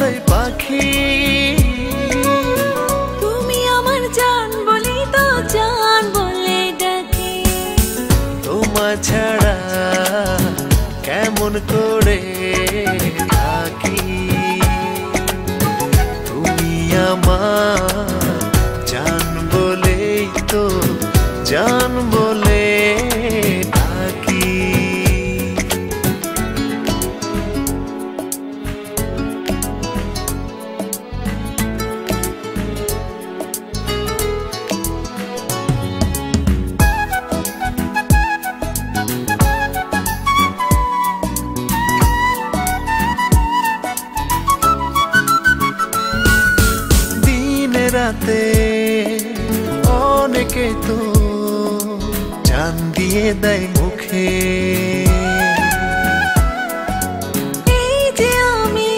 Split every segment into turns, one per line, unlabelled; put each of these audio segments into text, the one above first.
চড়াই পাখি।
তুমি আমার জান বলি তো জান বলে ডাকি।
তোমার ছাড়া কেমন করে থাকি। তুমি আমার জান বলেই তো জান বলে ডাকি। রাতে অনেকে তো জান দিয়ে দেয় মুখে।
এই যে আমি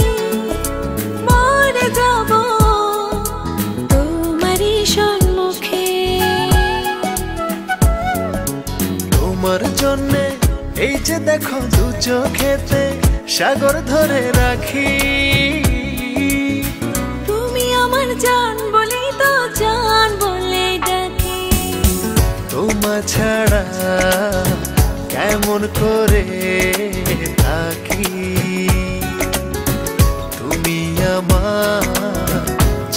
মরে যাব তোমারই সম্মুখে।
তোমার জন্যে এই যে দেখো দু চোখেতে সাগর ধরে রাখি।
তুমি আমার জান বলি তো জান বলে ডাকি।
তোমার ছাড়া কেমন করে থাকি। তুমি আমার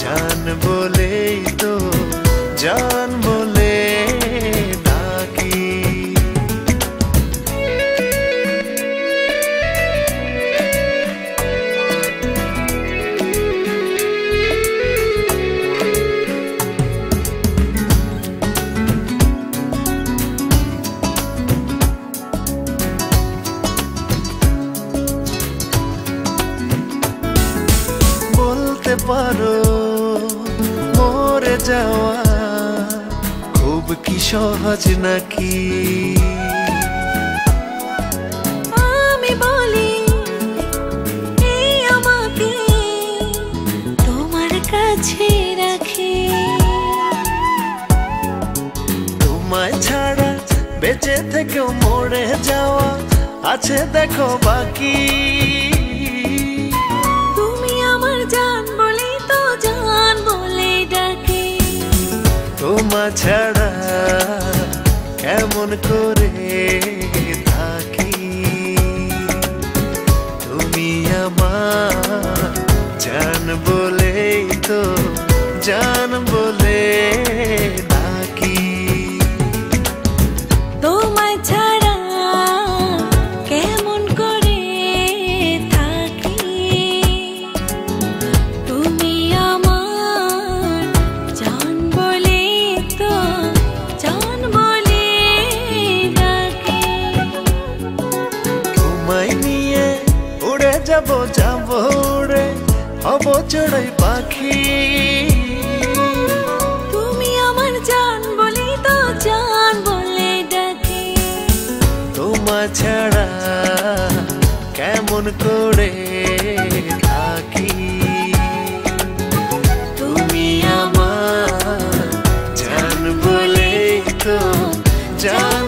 জান বলেই তো জান বলে ডাকি। বলতে পারো মরে যাওয়া খুব কি সহজ নাকি।
আমি বলি এই আমাকে তোমার কাছে রাখি।
তোমায় ছাড়া বেঁচে থেকেও মরে যাওয়া আছে দেখো বাকি।
তুমি আমার জান বলি তো জান বলে ডাকি।
তোমার ছাড়া কেমন করে থাকি। তুমি আমার জান বলেই তো জান বলে ডাকি।
তোমায় ছাড়া কেমন করে থাকি। তুমি আমার জান বলে তো জান বলে ডাকি।
তোমায় নিয়ে উড়ে যাব যাব উড়ে হব চড়াই পাখি।
তুমি আমার জান বলি তো জান বলে ডাকি।
তোমার ছাড়া কেমন করে থাকি। তুমি আমার জান বলেই তো জান